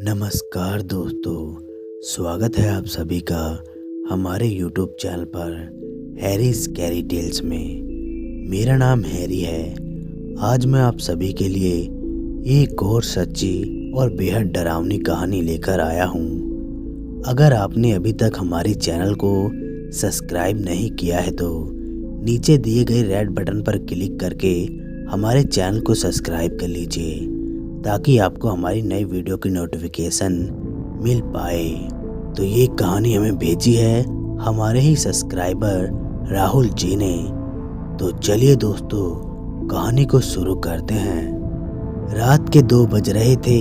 नमस्कार दोस्तों, स्वागत है आप सभी का हमारे YouTube चैनल पर हैरी स्कैरी टेल्स में। मेरा नाम हैरी है। आज मैं आप सभी के लिए एक और सच्ची और बेहद डरावनी कहानी लेकर आया हूँ। अगर आपने अभी तक हमारे चैनल को सब्सक्राइब नहीं किया है तो नीचे दिए गए रेड बटन पर क्लिक करके हमारे चैनल को सब्सक्राइब कर लीजिए ताकि आपको हमारी नई वीडियो की नोटिफिकेशन मिल पाए। तो ये कहानी हमें भेजी है हमारे ही सब्सक्राइबर राहुल जी ने। तो चलिए दोस्तों, कहानी को शुरू करते हैं। रात के 2 बज रहे थे।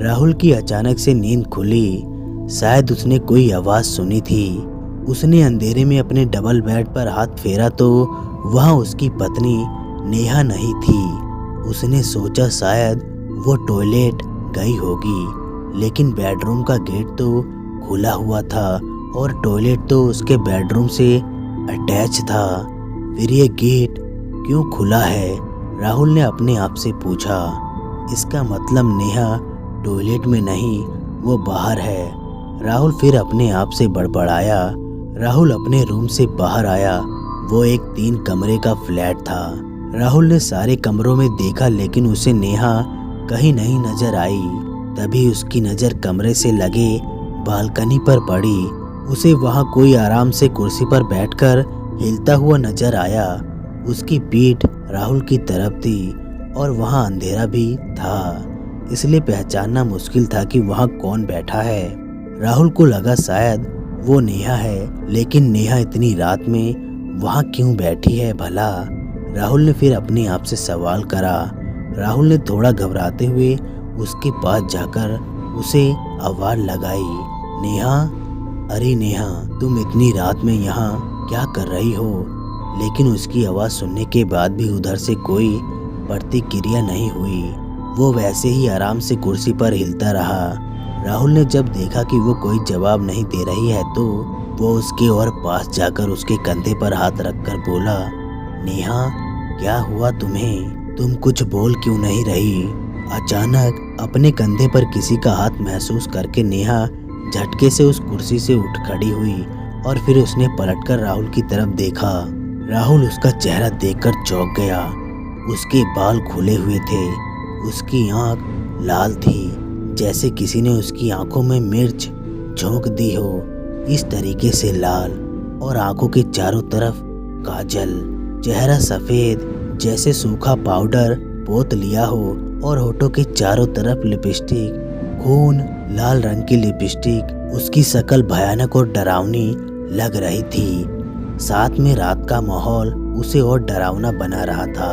राहुल की अचानक से नींद खुली। शायद उसने कोई आवाज़ सुनी थी। उसने अंधेरे में अपने डबल बेड पर हाथ फेरा तो वहाँ उसकी पत्नी नेहा नहीं थी। उसने सोचा शायद वो टॉयलेट गई होगी, लेकिन बेडरूम का गेट तो खुला हुआ था और टॉयलेट तो उसके बेडरूम से अटैच था। फिर ये गेट क्यों खुला है? राहुल ने अपने आप से पूछा। इसका मतलब नेहा टॉयलेट में नहीं, वो बाहर है। राहुल फिर अपने आप से बड़बड़ाया। राहुल अपने रूम से बाहर आया। वो एक 3 कमरे का फ्लैट था। राहुल ने सारे कमरों में देखा, लेकिन उसे नेहा कहीं नहीं नजर आई। तभी उसकी नज़र कमरे से लगे बालकनी पर पड़ी। उसे वहाँ कोई आराम से कुर्सी पर बैठकर हिलता हुआ नजर आया। उसकी पीठ राहुल की तरफ थी और वहाँ अंधेरा भी था, इसलिए पहचानना मुश्किल था कि वहाँ कौन बैठा है। राहुल को लगा शायद वो नेहा है, लेकिन नेहा इतनी रात में वहाँ क्यों बैठी है भला? राहुल ने फिर अपने आप से सवाल करा। राहुल ने थोड़ा घबराते हुए उसके पास जाकर उसे आवाज़ लगाई, नेहा, अरे नेहा, तुम इतनी रात में यहाँ क्या कर रही हो? लेकिन उसकी आवाज़ सुनने के बाद भी उधर से कोई प्रतिक्रिया नहीं हुई। वो वैसे ही आराम से कुर्सी पर हिलता रहा। राहुल ने जब देखा कि वो कोई जवाब नहीं दे रही है तो वो उसके और पास जाकर उसके कंधे पर हाथ रखकर बोला, नेहा, क्या हुआ तुम्हें? तुम कुछ बोल क्यों नहीं रही? अचानक अपने कंधे पर किसी का हाथ महसूस करके नेहा झटके से उस कुर्सी से उठ खड़ी हुई और फिर उसने पलटकर राहुल की तरफ देखा। राहुल उसका चेहरा देखकर चौंक गया। उसके बाल खुले हुए थे। उसकी आंख लाल थी, जैसे किसी ने उसकी आंखों में मिर्च झोंक दी हो, इस तरीके से लाल, और आंखों के चारों तरफ काजल। चेहरा सफ़ेद जैसे सूखा पाउडर पोत लिया हो और होठों के चारों तरफ लिपस्टिक, खून लाल रंग की लिपस्टिक। उसकी शक्ल भयानक और डरावनी लग रही थी। साथ में रात का माहौल उसे और डरावना बना रहा था।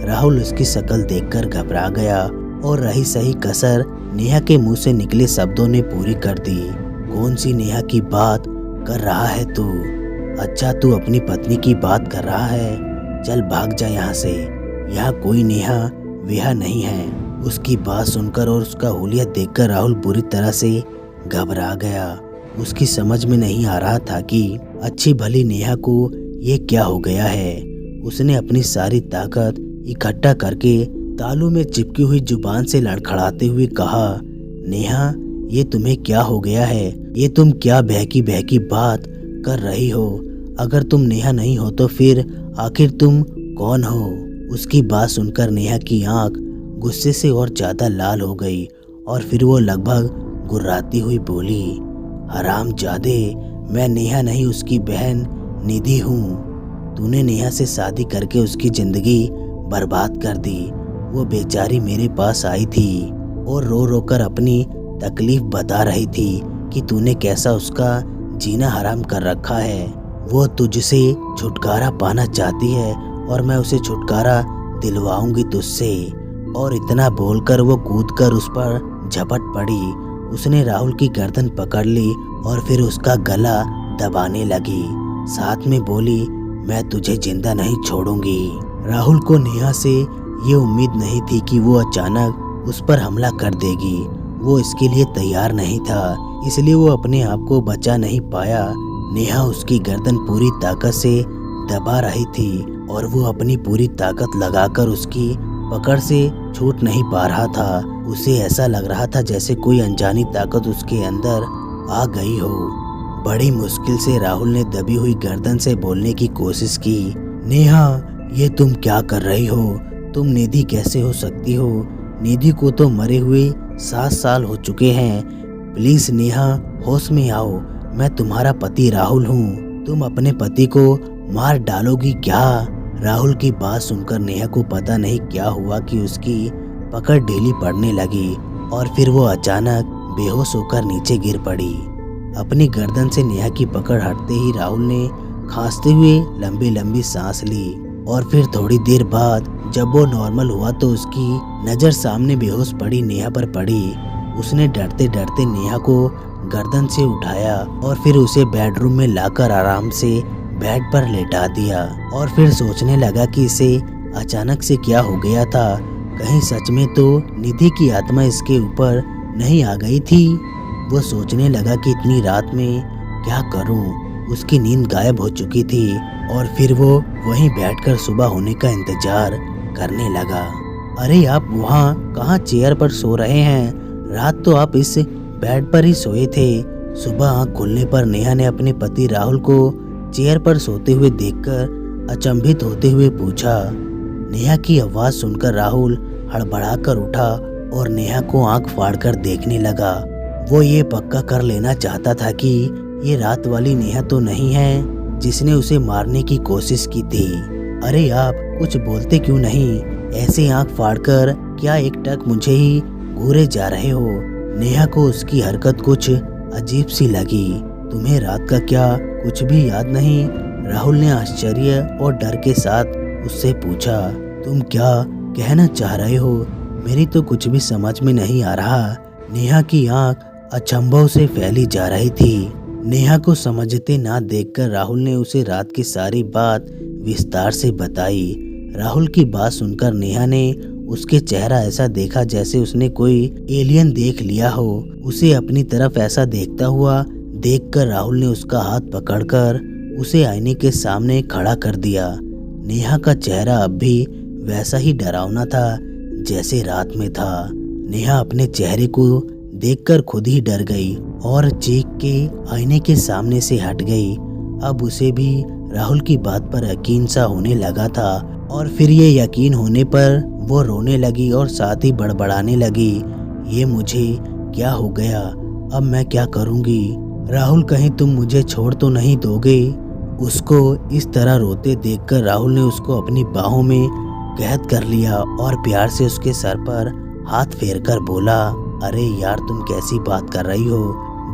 राहुल उसकी शक्ल देखकर घबरा गया और रही सही कसर नेहा के मुंह से निकले शब्दों ने पूरी कर दी। कौन सी नेहा की बात कर रहा है तू? अच्छा, तू अपनी पत्नी की बात कर रहा है? चल भाग जा यहाँ से। यहाँ कोई नेहा वेहा नहीं है। उसकी बात सुनकर और उसका हुलिया देखकर राहुल बुरी तरह से घबरा गया। उसकी समझ में नहीं आ रहा था कि अच्छी भली नेहा को ये क्या हो गया है। उसने अपनी सारी ताकत इकट्ठा करके तालू में चिपकी हुई जुबान से लड़खड़ाते हुए कहा, नेहा, ये तुम्हें क्या हो गया है? ये तुम क्या बहकी बहकी बात कर रही हो? अगर तुम नेहा नहीं हो तो फिर आखिर तुम कौन हो? उसकी बात सुनकर नेहा की आंख गुस्से से और ज़्यादा लाल हो गई और फिर वो लगभग गुर्राती हुई बोली, हरामजादे, मैं नेहा नहीं, उसकी बहन निधि हूँ। तूने नेहा से शादी करके उसकी ज़िंदगी बर्बाद कर दी। वो बेचारी मेरे पास आई थी और रो रो कर अपनी तकलीफ़ बता रही थी कि तूने कैसा उसका जीना हराम कर रखा है। वो तुझसे छुटकारा पाना चाहती है और मैं उसे छुटकारा दिलवाऊंगी तुझसे। और इतना बोलकर वो कूदकर उस पर झपट पड़ी। उसने राहुल की गर्दन पकड़ ली और फिर उसका गला दबाने लगी। साथ में बोली, मैं तुझे जिंदा नहीं छोड़ूंगी। राहुल को नेहा से ये उम्मीद नहीं थी कि वो अचानक उस पर हमला कर देगी। वो इसके लिए तैयार नहीं था, इसलिए वो अपने आप को बचा नहीं पाया। नेहा उसकी गर्दन पूरी ताकत से दबा रही थी और वो अपनी पूरी ताकत लगाकर उसकी पकड़ से छूट नहीं पा रहा था। उसे ऐसा लग रहा था जैसे कोई अनजानी ताकत उसके अंदर आ गई हो। बड़ी मुश्किल से राहुल ने दबी हुई गर्दन से बोलने की कोशिश की। नेहा, ये तुम क्या कर रही हो? तुम निधि कैसे हो सकती हो? निधि को तो मरे हुए 7 साल हो चुके हैं। प्लीज नेहा, होश में आओ। मैं तुम्हारा पति राहुल हूँ। तुम अपने पति को मार डालोगी क्या? राहुल की बात सुनकर नेहा को पता नहीं क्या हुआ कि उसकी पकड़ ढीली पड़ने लगी और फिर वो अचानक बेहोश होकर नीचे गिर पड़ी। अपनी गर्दन से नेहा की पकड़ हटते ही राहुल ने खांसते हुए लंबी लंबी सांस ली और फिर थोड़ी देर बाद जब वो नॉर्मल हुआ तो उसकी नज़र सामने बेहोश पड़ी नेहा पर पड़ी। उसने डरते डरते नेहा को गर्दन से उठाया और फिर उसे बेडरूम में लाकर आराम से बेड पर लेटा दिया और फिर सोचने लगा कि इसे अचानक से क्या हो गया था। कहीं सच में तो निधि की आत्मा इसके ऊपर नहीं आ गई थी। वो सोचने लगा कि इतनी रात में क्या करूं। उसकी नींद गायब हो चुकी थी और फिर वो वहीं बैठकर सुबह होने का इंतजार करने लगा। अरे आप वहाँ कहाँ चेयर पर सो रहे हैं? रात तो आप इस बेड पर ही सोए थे। सुबह आँख खुलने पर नेहा ने अपने पति राहुल को चेयर पर सोते हुए देखकर अचंभित होते हुए पूछा। नेहा की आवाज़ सुनकर राहुल हड़बड़ाकर उठा और नेहा को आँख फाड़कर देखने लगा। वो ये पक्का कर लेना चाहता था कि ये रात वाली नेहा तो नहीं है जिसने उसे मारने की कोशिश की थी। अरे आप कुछ बोलते क्यों नहीं? ऐसे आंख फाड़कर क्या एकटक मुझे ही घूरे जा रहे हो? नेहा को उसकी हरकत कुछ अजीब सी लगी। तुम्हें रात का क्या कुछ भी याद नहीं? राहुल ने आश्चर्य और डर के साथ उससे पूछा। तुम क्या कहना चाह रहे हो? मेरी तो कुछ भी समझ में नहीं आ रहा। नेहा की आंख अचंभों से फैली जा रही थी। नेहा को समझते ना देखकर राहुल ने उसे रात की सारी बात विस्तार से बताई। राहुल की बात सुनकर नेहा ने उसके चेहरा ऐसा देखा जैसे उसने कोई एलियन देख लिया हो। उसे अपनी तरफ ऐसा देखता हुआ देखकर राहुल ने उसका हाथ पकड़कर उसे आईने के सामने खड़ा कर दिया। नेहा का चेहरा अब भी वैसा ही डरावना था जैसे रात में था। नेहा अपने चेहरे को देखकर खुद ही डर गई और चीख के आईने के सामने से हट गई। अब उसे भी राहुल की बात पर यकीन सा होने लगा था और फिर ये यकीन होने पर वो रोने लगी और साथ ही बड़बड़ाने लगी। ये मुझे क्या हो गया? अब मैं क्या करूँगी? राहुल, कहीं तुम मुझे छोड़ तो नहीं दोगे? उसको इस तरह रोते देखकर राहुल ने उसको अपनी बाहों में कैद कर लिया और प्यार से उसके सर पर हाथ फेरकर बोला। अरे यार, तुम कैसी बात कर रही हो?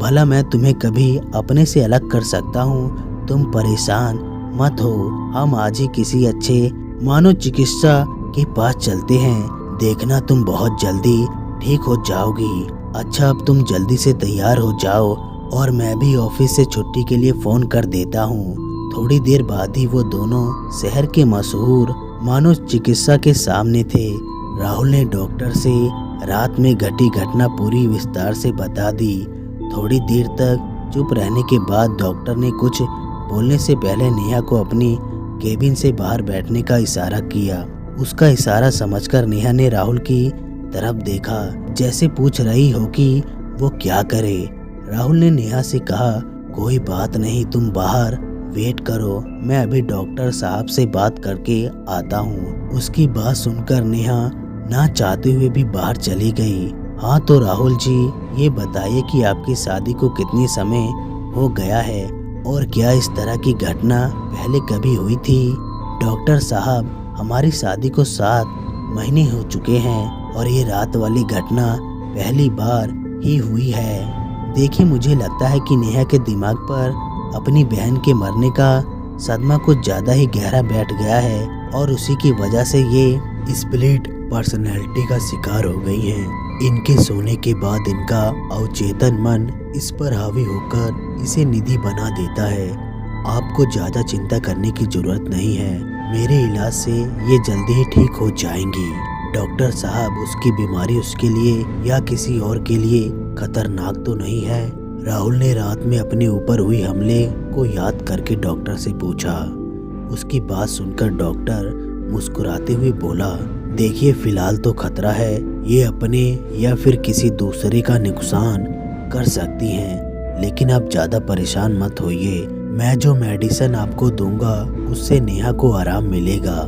भला मैं तुम्हें कभी अपने से अलग कर सकता हूँ? तुम परेशान मत हो। हम आज ही किसी अच्छे मनोचिकित्सा के पास चलते हैं। देखना तुम बहुत जल्दी ठीक हो जाओगी। अच्छा, अब तुम जल्दी से तैयार हो जाओ और मैं भी ऑफिस से छुट्टी के लिए फोन कर देता हूँ। थोड़ी देर बाद ही वो दोनों शहर के मशहूर मनोचिकित्सा के सामने थे। राहुल ने डॉक्टर से रात में घटी घटना पूरी विस्तार से बता दी। थोड़ी देर तक चुप रहने के बाद डॉक्टर ने कुछ बोलने से पहले नेहा को अपनी केबिन से बाहर बैठने का इशारा किया। उसका इशारा समझकर नेहा ने राहुल की तरफ देखा जैसे पूछ रही हो कि वो क्या करे। राहुल ने नेहा से कहा, कोई बात नहीं, तुम बाहर वेट करो, मैं अभी डॉक्टर साहब से बात करके आता हूँ। उसकी बात सुनकर नेहा ना चाहते हुए भी बाहर चली गई। हाँ तो राहुल जी, ये बताइए कि आपकी शादी को कितनी समय हो गया है और क्या इस तरह की घटना पहले कभी हुई थी? डॉक्टर साहब, हमारी शादी को 7 महीने हो चुके हैं और ये रात वाली घटना पहली बार ही हुई है। देखिए, मुझे लगता है कि नेहा के दिमाग पर अपनी बहन के मरने का सदमा कुछ ज़्यादा ही गहरा बैठ गया है और उसी की वजह से ये स्प्लिट पर्सनैलिटी का शिकार हो गई हैं। इनके सोने के बाद इनका अवचेतन मन इस पर हावी होकर इसे निधि बना देता है। आपको ज़्यादा चिंता करने की जरूरत नहीं है। मेरे इलाज से ये जल्दी ही ठीक हो जाएंगी। डॉक्टर साहब, उसकी बीमारी उसके लिए या किसी और के लिए खतरनाक तो नहीं है? राहुल ने रात में अपने ऊपर हुई हमले को याद करके डॉक्टर से पूछा। उसकी बात सुनकर डॉक्टर मुस्कुराते हुए बोला, देखिए, फिलहाल तो खतरा है, ये अपने या फिर किसी दूसरे का नुकसान कर सकती हैं, लेकिन आप ज़्यादा परेशान मत होइए। मैं जो मेडिसिन आपको दूंगा उससे नेहा को आराम मिलेगा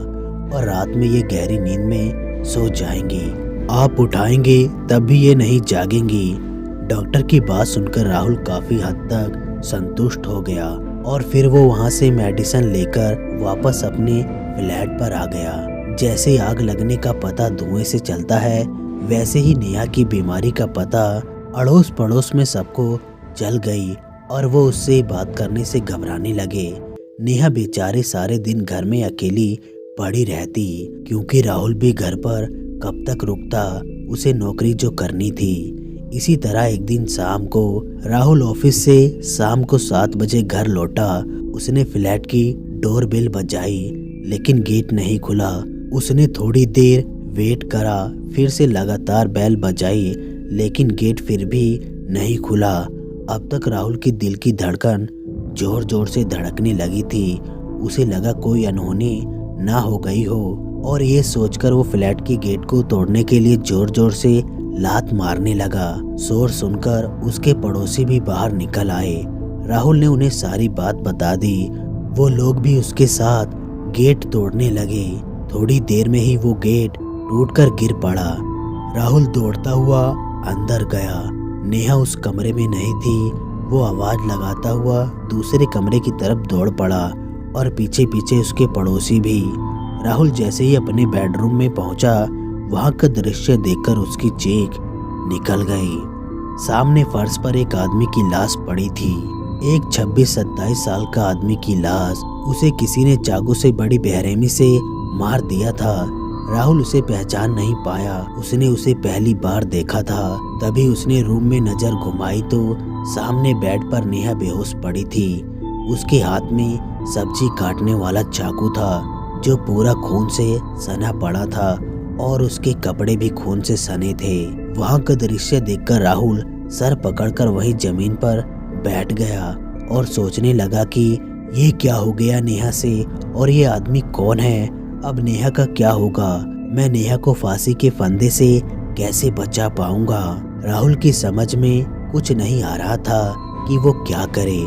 और रात में ये गहरी नींद में सो जाएंगी। आप उठाएंगे तब भी ये नहीं जागेंगी। डॉक्टर की बात सुनकर राहुल काफी हद तक संतुष्ट हो गया और फिर वो वहाँ से मेडिसिन लेकर वापस अपने फ्लैट पर आ गया। जैसे आग लगने का पता धुएं से चलता है, वैसे ही नेहा की बीमारी का पता अड़ोस पड़ोस में सबको चल गई और वो उससे बात करने से घबराने लगे। नेहा बेचारी सारे दिन घर में अकेली पड़ी रहती, क्योंकि राहुल भी घर पर कब तक रुकता, उसे नौकरी जो करनी थी। इसी तरह एक दिन शाम को राहुल ऑफिस से शाम को 7 बजे घर लौटा। उसने फ्लैट की डोरबेल बजाई, लेकिन गेट नहीं खुला। उसने थोड़ी देर वेट करा, फिर से लगातार बेल बजाई, लेकिन गेट फिर भी नहीं खुला। अब तक राहुल की दिल की धड़कन जोर जोर से धड़कने लगी थी। उसे लगा कोई अनहोनी ना हो गई हो, और ये सोचकर वो फ्लैट की गेट को तोड़ने के लिए जोर जोर से लात मारने लगा। शोर सुनकर उसके पड़ोसी भी बाहर निकल आए। राहुल ने उन्हें सारी बात बता दी। वो लोग भी उसके साथ गेट तोड़ने लगे। थोड़ी देर में ही वो गेट टूटकर गिर पड़ा। राहुल दौड़ता हुआ अंदर गया। नेहा उस कमरे में नहीं थी। वो आवाज लगाता हुआ दूसरे कमरे की तरफ दौड़ पड़ा और पीछे पीछे उसके पड़ोसी भी। राहुल जैसे ही अपने बेडरूम में पहुंचा, वहां का दृश्य देखकर उसकी चीख निकल गई। सामने फर्श पर एक आदमी की लाश पड़ी थी। एक 26-27 साल का आदमी की लाश। उसे किसी ने चाकू से बड़ी बेरहमी से मार दिया था। राहुल उसे पहचान नहीं पाया। उसने उसे पहली बार देखा था। तभी उसने रूम में नजर घुमाई तो सामने बेड पर नेहा बेहोश पड़ी थी। उसके हाथ में सब्जी काटने वाला चाकू था, जो पूरा खून से सना पड़ा था और उसके कपड़े भी खून से सने थे। वहां का दृश्य देखकर राहुल सर पकड़कर वहीं जमीन पर बैठ गया और सोचने लगा कि ये क्या हो गया नेहा से, और ये आदमी कौन है। अब नेहा का क्या होगा। मैं नेहा को फांसी के फंदे से कैसे बचा पाऊंगा। राहुल की समझ में कुछ नहीं आ रहा था कि वो क्या करे।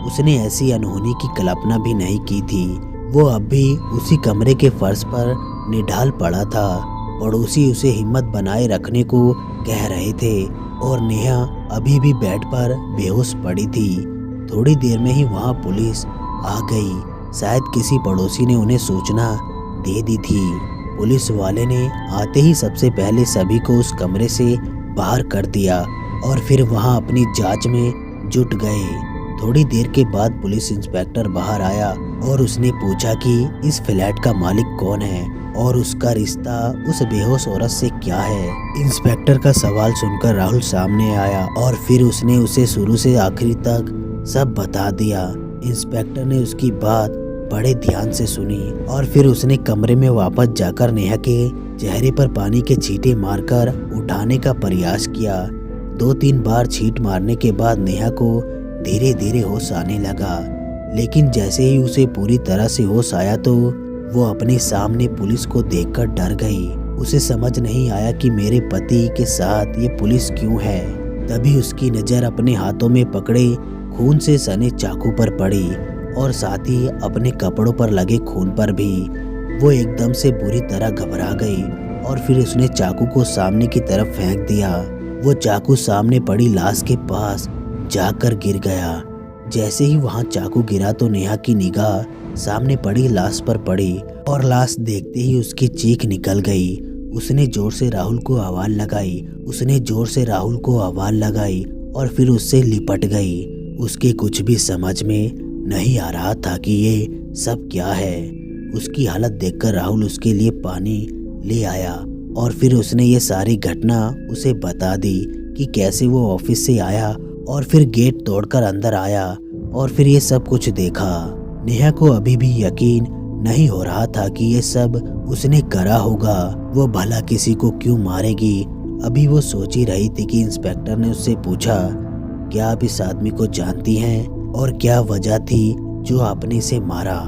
उसने ऐसी अनहोनी की कल्पना भी नहीं की थी। वो अब भी उसी कमरे के फर्श पर निढाल पड़ा था। पड़ोसी उसे हिम्मत बनाए रखने को कह रहे थे और नेहा अभी भी बेड पर बेहोश पड़ी थी। थोड़ी देर में ही वहां पुलिस आ गई। शायद किसी पड़ोसी ने उन्हें सूचना दे दी थी। पुलिस वाले ने आते ही सबसे पहले सभी को उस कमरे से बाहर कर दिया और फिर वहां अपनी जांच में जुट गए। थोड़ी देर के बाद पुलिस इंस्पेक्टर बाहर आया और उसने पूछा कि इस फ्लैट का मालिक कौन है और उसका रिश्ता उस बेहोश औरत से क्या है। इंस्पेक्टर का सवाल सुनकर राहुल सामने आया और फिर उसने उसे शुरू से आखिरी तक सब बता दिया। इंस्पेक्टर ने उसकी बात बड़े ध्यान से सुनी और फिर उसने कमरे में वापस जाकर नेहा के चेहरे पर पानी के छींटे मारकर उठाने का प्रयास किया। 2-3 बार छींट मारने के बाद नेहा को धीरे धीरे होश आने लगा, लेकिन जैसे ही उसे पूरी तरह से होश आया तो वो अपने सामने पुलिस को देखकर डर गई। उसे समझ नहीं आया कि मेरे पति के साथ ये पुलिस क्यों है। तभी उसकी नज़र अपने हाथों में पकड़े खून से सने चाकू पर पड़ी और साथ ही अपने कपड़ों पर लगे खून पर भी। वो एकदम से बुरी तरह घबरा गई और फिर उसने चाकू को सामने की तरफ फेंक दिया। वो चाकू सामने पड़ी लाश के पास जाकर गिर गया। जैसे ही वहां चाकू गिरा तो नेहा की निगाह सामने पड़ी लाश पर पड़ी और लाश देखते ही उसकी चीख निकल गई। उसने जोर से राहुल को आवाज लगाई और फिर उससे लिपट गई। उसके कुछ भी समझ में नहीं आ रहा था कि ये सब क्या है। उसकी हालत देखकर राहुल उसके लिए पानी ले आया और फिर उसने ये सारी घटना उसे बता दी कि कैसे वो ऑफिस से आया और फिर गेट तोड़कर अंदर आया और फिर ये सब कुछ देखा। नेहा को अभी भी यकीन नहीं हो रहा था कि ये सब उसने करा होगा। वो भला किसी को क्यों मारेगी। अभी वो सोच ही रही थी कि इंस्पेक्टर ने उससे पूछा, क्या आप इस आदमी को जानती हैं और क्या वजह थी जो आपने इसे मारा।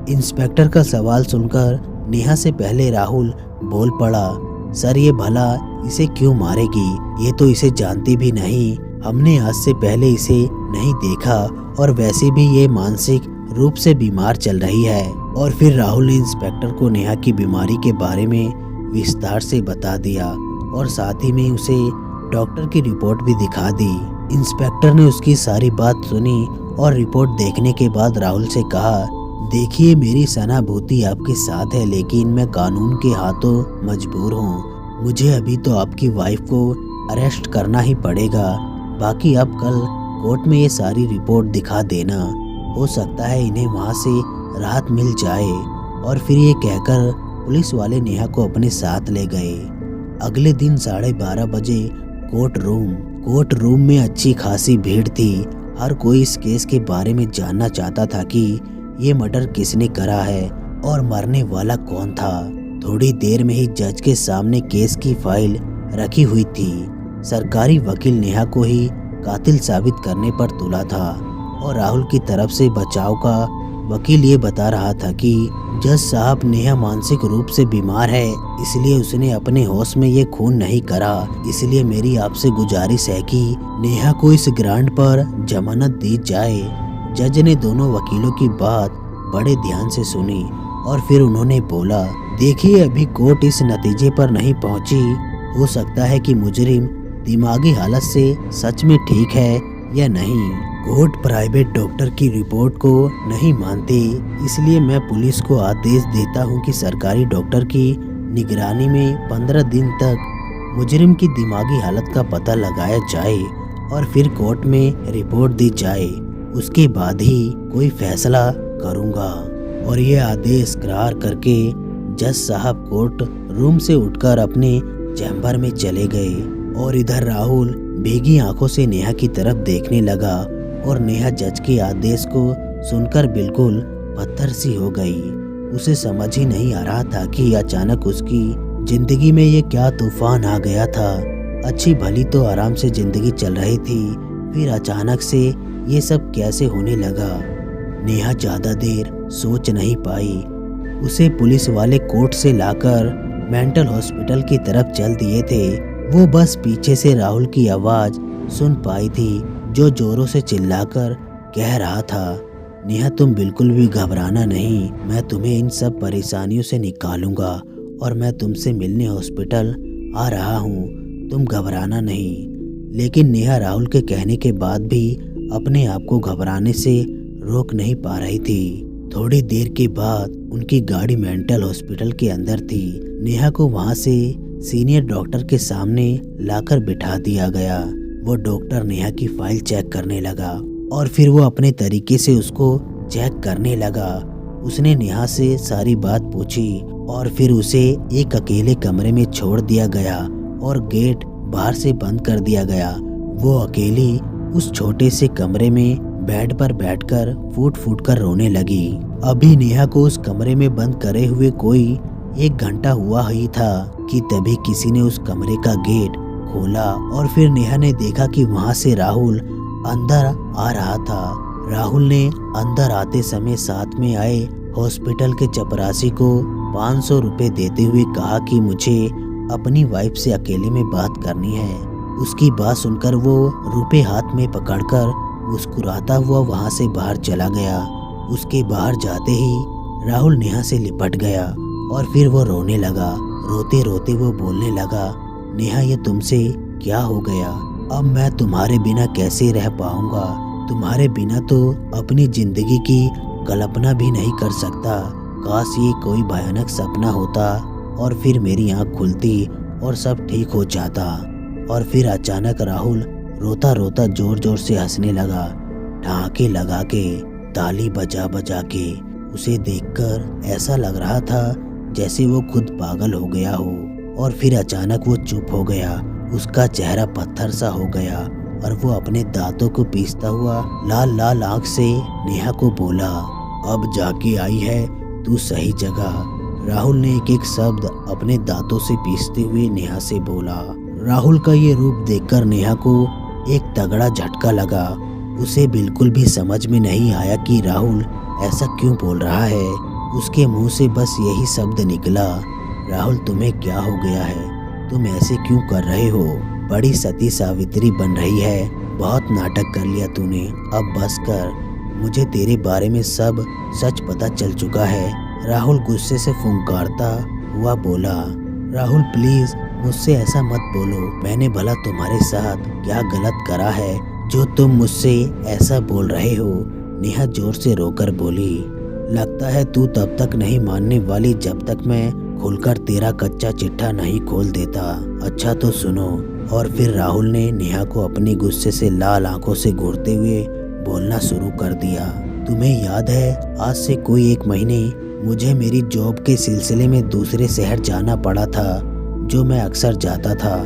इंस्पेक्टर का सवाल सुनकर नेहा से पहले राहुल बोल पड़ा, सर ये भला इसे क्यों मारेगी? ये तो इसे जानती भी नहीं। हमने आज से पहले इसे नहीं देखा और वैसे भी ये मानसिक रूप से बीमार चल रही है। और फिर राहुल ने इंस्पेक्टर को नेहा की बीमारी के बारे में विस्तार से बता दिया और साथ ही में उसे डॉक्टर की रिपोर्ट भी दिखा दी। इंस्पेक्टर ने उसकी सारी बात सुनी और रिपोर्ट देखने के बाद राहुल से कहा, देखिए मेरी सहानुभूति आपके साथ है, लेकिन मैं कानून के हाथों मजबूर हूँ। मुझे अभी तो आपकी वाइफ को अरेस्ट करना ही पड़ेगा। बाकी आप कल कोर्ट में ये सारी रिपोर्ट दिखा देना, हो सकता है इन्हें वहाँ से राहत मिल जाए। और फिर ये कहकर पुलिस वाले नेहा को अपने साथ ले गए। अगले दिन 12:30 बजे कोर्ट रूम में अच्छी खासी भीड़ थी। हर कोई इस केस के बारे में जानना चाहता था कि ये मर्डर किसने करा है और मरने वाला कौन था। थोड़ी देर में ही जज के सामने केस की फाइल रखी हुई थी। सरकारी वकील नेहा को ही कातिल साबित करने पर तुला था और राहुल की तरफ से बचाव का वकील ये बता रहा था कि जज साहब, नेहा मानसिक रूप से बीमार है, इसलिए उसने अपने होश में ये खून नहीं करा। इसलिए मेरी आपसे गुजारिश है कि नेहा को इस ग्रांट पर जमानत दी जाए। जज ने दोनों वकीलों की बात बड़े ध्यान से सुनी और फिर उन्होंने बोला, देखिए अभी कोर्ट इस नतीजे पर नहीं पहुंची। हो सकता है कि मुजरिम दिमागी हालत से सच में ठीक है या नहीं। कोर्ट प्राइवेट डॉक्टर की रिपोर्ट को नहीं मानती, इसलिए मैं पुलिस को आदेश देता हूं कि सरकारी डॉक्टर की निगरानी में 15 दिन तक मुजरिम की दिमागी हालत का पता लगाया जाए और फिर कोर्ट में रिपोर्ट दी जाए। उसके बाद ही कोई फैसला करूंगा। और ये आदेश करार करके जज साहब कोर्ट रूम से उठकर अपने चैम्बर में चले गए और इधर राहुल भीगी आंखों से नेहा की तरफ देखने लगा और नेहा जज के आदेश को सुनकर बिल्कुल पत्थर सी हो गई। उसे समझ ही नहीं आ रहा था कि अचानक उसकी जिंदगी में ये क्या तूफान आ गया था। अच्छी भली तो आराम से जिंदगी चल रही थी, फिर अचानक से ये सब कैसे होने लगा। नेहा ज्यादा देर सोच नहीं पाई। उसे पुलिस वाले कोर्ट से लाकर मेंटल हॉस्पिटल की तरफ चल दिए थे। वो बस पीछे से राहुल की आवाज सुन पाई थी, जो जोरों से चिल्लाकर कह रहा था, नेहा तुम बिल्कुल भी घबराना नहीं, मैं तुम्हें इन सब परेशानियों से निकालूंगा और मैं तुमसे मिलने हॉस्पिटल आ रहा हूँ, तुम घबराना नहीं। लेकिन नेहा राहुल के कहने के बाद भी अपने आप को घबराने से रोक नहीं पा रही थी। थोड़ी देर के बाद उनकी गाड़ी मेंटल हॉस्पिटल के अंदर थी। नेहा को वहां से सीनियर डॉक्टर के सामने लाकर बिठा दिया गया। वो डॉक्टर नेहा की फाइल चेक करने लगा और फिर वो अपने तरीके से उसको चेक करने लगा। उसने नेहा से सारी बात पूछी और फिर उसे एक अकेले कमरे में छोड़ दिया गया और गेट बाहर से बंद कर दिया गया। वो अकेली उस छोटे से कमरे में बेड पर बैठकर फूट फूट कर रोने लगी। अभी नेहा को उस कमरे में बंद करे हुए कोई 1 घंटा हुआ ही था कि तभी किसी ने उस कमरे का गेट खोला और फिर नेहा ने देखा कि वहां से राहुल अंदर आ रहा था। राहुल ने अंदर आते समय साथ में आए हॉस्पिटल के चपरासी को 500 रुपए देते हुए कहा कि मुझे अपनी वाइफ से अकेले में बात करनी है। उसकी बात सुनकर वो रुपए हाथ में पकड़कर मुस्कुराता हुआ वहां से बाहर चला गया। उसके बाहर जाते ही राहुल नेहा से लिपट गया और फिर वो रोने लगा। रोते रोते वो बोलने लगा, नेहा ये तुमसे क्या हो गया? अब मैं तुम्हारे बिना कैसे रह पाऊंगा? तुम्हारे बिना तो अपनी जिंदगी की कल्पना भी नहीं कर सकता। काश ये कोई भयानक सपना होता और फिर मेरी आंख खुलती और सब ठीक हो जाता। और फिर अचानक राहुल रोता रोता जोर जोर से हंसने लगा, ठहाके लगा के, ताली बजा बजा के। उसे देखकर ऐसा लग रहा था जैसे वो खुद पागल हो गया हो। और फिर अचानक वो चुप हो गया। उसका चेहरा पत्थर सा हो गया और वो अपने दांतों को पीसता हुआ लाल लाल आंख से नेहा को बोला, अब जाके आई है तू सही जगह। राहुल ने एक एक शब्द अपने दांतों से पीसते हुए नेहा से बोला। राहुल का ये रूप देखकर नेहा को एक तगड़ा झटका लगा। उसे बिल्कुल भी समझ में नहीं आया कि राहुल ऐसा क्यों बोल रहा है। उसके मुंह से बस यही शब्द निकला, राहुल तुम्हें क्या हो गया है? तुम ऐसे क्यों कर रहे हो? बड़ी सती सावित्री बन रही है। बहुत नाटक कर लिया तूने, अब बस कर। मुझे तेरे बारे में सब सच पता चल चुका है। राहुल गुस्से से फुंकारता हुआ बोला। राहुल प्लीज मुझसे ऐसा मत बोलो। मैंने भला तुम्हारे साथ क्या गलत करा है जो तुम मुझसे ऐसा बोल रहे हो? नेहा जोर से रोकर बोली। लगता है तू तब तक नहीं मानने वाली जब तक मैं खुलकर तेरा कच्चा चिट्ठा नहीं खोल देता। अच्छा तो सुनो। और फिर राहुल ने नेहा को अपनी गुस्से से लाल आंखों से घूरते हुए बोलना शुरू कर दिया। तुम्हें याद है आज से कोई 1 महीने मुझे मेरी जॉब के सिलसिले में दूसरे शहर जाना पड़ा था, जो मैं अक्सर जाता था।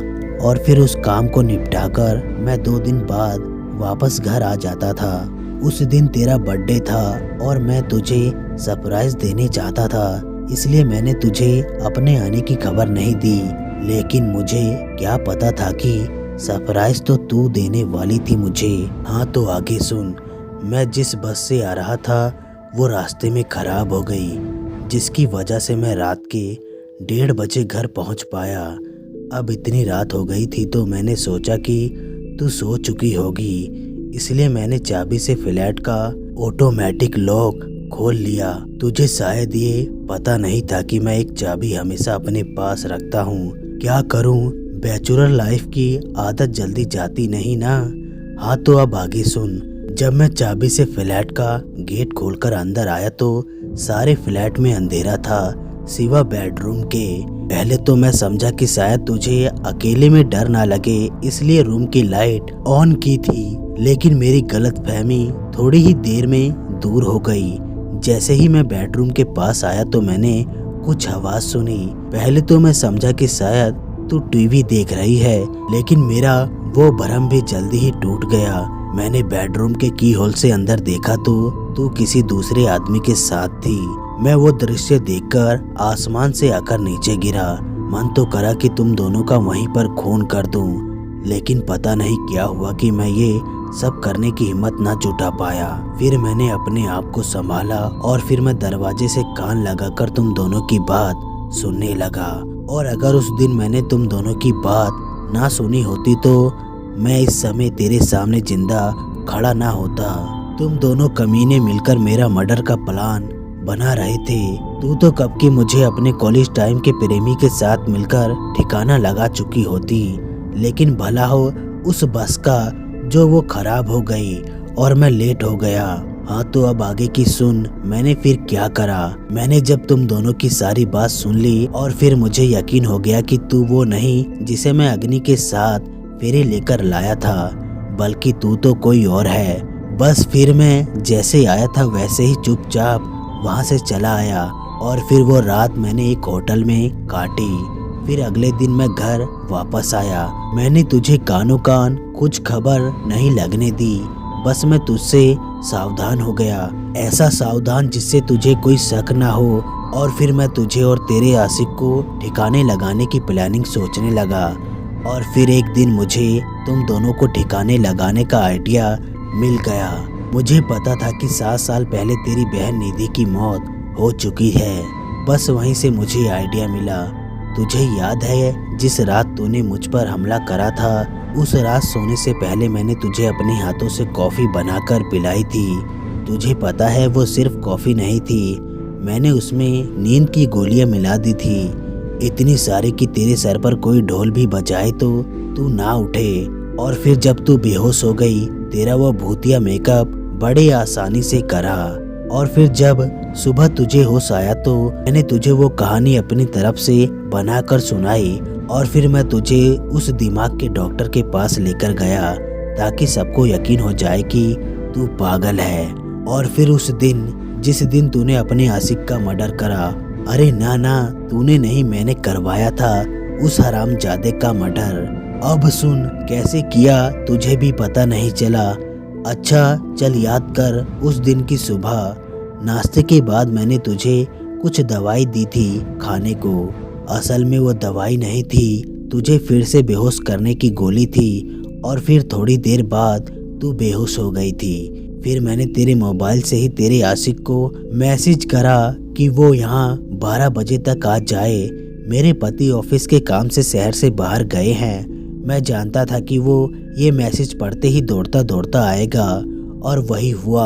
और फिर उस काम को निपटाकर मैं 2 दिन बाद वापस घर आ जाता था। उस दिन तेरा बर्थडे था और मैं तुझे सरप्राइज देने चाहता था, इसलिए मैंने तुझे अपने आने की खबर नहीं दी। लेकिन मुझे क्या पता था कि सरप्राइज तो तू देने वाली थी मुझे। हाँ तो आगे सुन। मैं जिस बस से आ रहा था वो रास्ते में खराब हो गई, जिसकी वजह से मैं रात के 1:30 बजे घर पहुंच पाया। अब इतनी रात हो गई थी तो मैंने सोचा कि तू सो चुकी होगी, इसलिए मैंने चाबी से फ्लैट का ऑटोमेटिक लॉक खोल लिया। तुझे शायद ये पता नहीं था कि मैं एक चाबी हमेशा अपने पास रखता हूँ। क्या करूँ, बैचलर लाइफ की आदत जल्दी जाती नहीं ना। हाँ तो अब आगे सुन। जब मैं चाबी से फ्लैट का गेट खोलकर अंदर आया तो सारे फ्लैट में अंधेरा था सिवा बेडरूम के। पहले तो मैं समझा कि शायद तुझे अकेले में डर ना लगे, इसलिए रूम की लाइट ऑन की थी। लेकिन मेरी गलतफहमी थोड़ी ही देर में दूर हो गई। जैसे ही मैं बेडरूम के पास आया तो मैंने कुछ आवाज सुनी। पहले तो मैं समझा कि शायद तू टीवी देख रही है, लेकिन मेरा वो भ्रम भी जल्दी ही टूट गया। मैंने बेडरूम के की होल से अंदर देखा तो तू किसी दूसरे आदमी के साथ थी। मैं वो दृश्य देखकर आसमान से आकर नीचे गिरा। मन तो करा कि तुम दोनों का वहीं पर खून कर दूं, लेकिन पता नहीं क्या हुआ कि मैं ये सब करने की हिम्मत ना जुटा पाया। फिर मैंने अपने आप को संभाला और फिर मैं दरवाजे से कान लगाकर तुम दोनों की बात सुनने लगा। और अगर उस दिन मैंने तुम दोनों की बात ना सुनी होती तो मैं इस समय तेरे सामने जिंदा खड़ा ना होता। तुम दोनों कमीने मिलकर मेरा मर्डर का प्लान बना रहे थे। तू तो कब की मुझे अपने कॉलेज टाइम के प्रेमी के साथ मिलकर ठिकाना लगा चुकी होती, लेकिन भला हो उस बस का जो वो खराब हो गई और मैं लेट हो गया। हाँ तो अब आगे की सुन। मैंने फिर क्या करा। मैंने जब तुम दोनों की सारी बात सुन ली और फिर मुझे यकीन हो गया कि तू वो नहीं जिसे मैं अग्नि के साथ फेरे लेकर लाया था, बल्कि तू तो कोई और है। बस फिर मैं जैसे आया था वैसे ही चुपचाप वहाँ से चला आया और फिर वो रात मैंने एक होटल में काटी। फिर अगले दिन मैं घर वापस आया। मैंने तुझे कानो कान कुछ खबर नहीं लगने दी, बस मैं तुझसे सावधान हो गया। ऐसा सावधान जिससे तुझे कोई शक ना हो। और फिर मैं तुझे और तेरे आशिक को ठिकाने लगाने की प्लानिंग सोचने लगा। और फिर एक दिन मुझे तुम दोनों को ठिकाने लगाने का आइडिया मिल गया। मुझे पता था कि 7 साल पहले तेरी बहन निधि की मौत हो चुकी है। बस वहीं से मुझे आइडिया मिला। तुझे याद है जिस रात तूने मुझ पर हमला करा था, उस रात सोने से पहले मैंने तुझे अपने हाथों से कॉफ़ी बनाकर पिलाई थी। तुझे पता है वो सिर्फ कॉफ़ी नहीं थी, मैंने उसमें नींद की गोलियां मिला दी थी, इतनी सारी कि तेरे सर पर कोई ढोल भी बजाए तो तू ना उठे। और फिर जब तू बेहोश हो गई, तेरा वो भूतिया मेकअप बड़े आसानी से करा। और फिर जब सुबह तुझे होश आया तो मैंने तुझे वो कहानी अपनी तरफ से बनाकर सुनाई। और फिर मैं तुझे उस दिमाग के डॉक्टर के पास लेकर गया ताकि सबको यकीन हो जाए कि तू पागल है। और फिर उस दिन जिस दिन तूने अपने आशिक का मर्डर करा, अरे ना तूने नहीं, मैंने करवाया था उस हरामजादे का मर्डर। अब सुन कैसे किया तुझे भी पता नहीं चला। अच्छा चल याद कर, उस दिन की सुबह नाश्ते के बाद मैंने तुझे कुछ दवाई दी थी खाने को। असल में वो दवाई नहीं थी, तुझे फिर से बेहोश करने की गोली थी। और फिर थोड़ी देर बाद तू बेहोश हो गई थी। फिर मैंने तेरे मोबाइल से ही तेरे आशिक को मैसेज करा कि वो यहाँ 12 बजे तक आ जाए। मेरे पति ऑफिस के काम से शहर से बाहर गए हैं। मैं जानता था कि वो ये मैसेज पढ़ते ही दौड़ता दौड़ता आएगा और वही हुआ।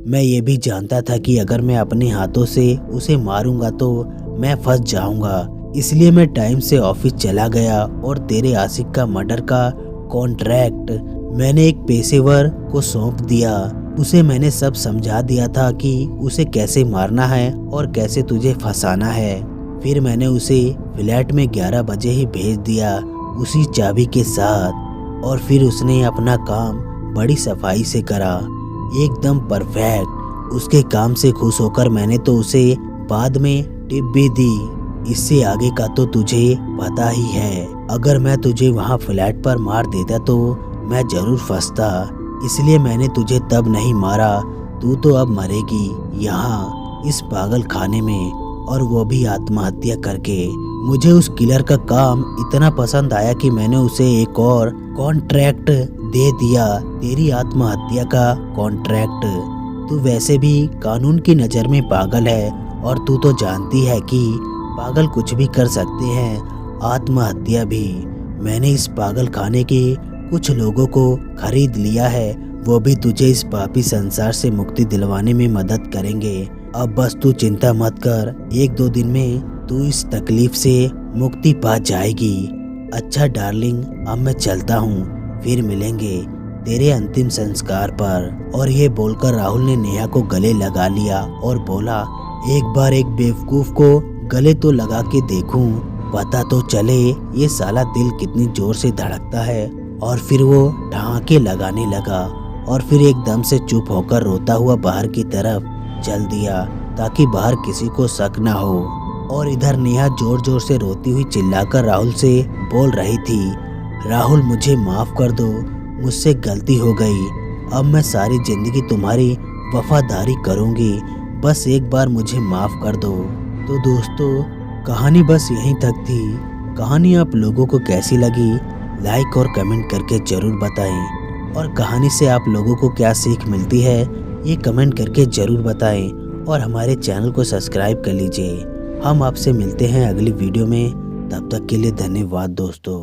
मैं ये भी जानता था कि अगर मैं अपने हाथों से उसे मारूंगा तो मैं फंस जाऊंगा, इसलिए मैं टाइम से ऑफिस चला गया और तेरे आशिक का मर्डर का कॉन्ट्रैक्ट मैंने एक पेशेवर को सौंप दिया। उसे मैंने सब समझा दिया था कि उसे कैसे मारना है और कैसे तुझे फंसाना है। फिर मैंने उसे फ्लैट में 11 बजे ही भेज दिया उसी चाबी के साथ, और फिर उसने अपना काम बड़ी सफाई से करा, एकदम परफेक्ट। उसके काम से खुश होकर मैंने तो उसे बाद में टिप भी दी। इससे आगे का तो तुझे पता ही है। अगर मैं तुझे वहाँ फ्लैट पर मार देता तो मैं जरूर फंसता, इसलिए मैंने तुझे तब नहीं मारा। तू तो अब मरेगी यहाँ इस पागल खाने में, और वो भी आत्महत्या करके। मुझे उस किलर का काम इतना पसंद आया कि मैंने उसे एक और कॉन्ट्रैक्ट दे दिया, तेरी आत्महत्या का कॉन्ट्रैक्ट। तू वैसे भी कानून की नज़र में पागल है, और तू तो जानती है कि पागल कुछ भी कर सकते हैं, आत्महत्या भी। मैंने इस पागल खाने के कुछ लोगों को खरीद लिया है, वो भी तुझे इस पापी संसार से मुक्ति दिलवाने में मदद करेंगे। अब बस तू चिंता मत कर, 1-2 दिन में तू इस तकलीफ से मुक्ति पा जाएगी। अच्छा डार्लिंग, अब मैं चलता हूँ, फिर मिलेंगे तेरे अंतिम संस्कार पर। और ये बोलकर राहुल ने नेहा को गले लगा लिया और बोला, एक बार एक बेवकूफ को गले तो लगा के देखूं, पता तो चले ये साला दिल कितनी जोर से धड़कता है। और फिर वो ढांके लगाने लगा और फिर एकदम से चुप होकर रोता हुआ बाहर की तरफ चल दिया, ताकि बाहर किसी को शक ना हो। और इधर नेहा जोर जोर से रोती हुई चिल्लाकर राहुल से बोल रही थी, राहुल मुझे माफ़ कर दो, मुझसे गलती हो गई। अब मैं सारी ज़िंदगी तुम्हारी वफादारी करूँगी, बस एक बार मुझे माफ़ कर दो। तो दोस्तों, कहानी बस यहीं तक थी। कहानी आप लोगों को कैसी लगी लाइक और कमेंट करके ज़रूर बताएं, और कहानी से आप लोगों को क्या सीख मिलती है ये कमेंट करके ज़रूर बताएं, और हमारे चैनल को सब्सक्राइब कर लीजिए। हम आपसे मिलते हैं अगली वीडियो में, तब तक के लिए धन्यवाद दोस्तों।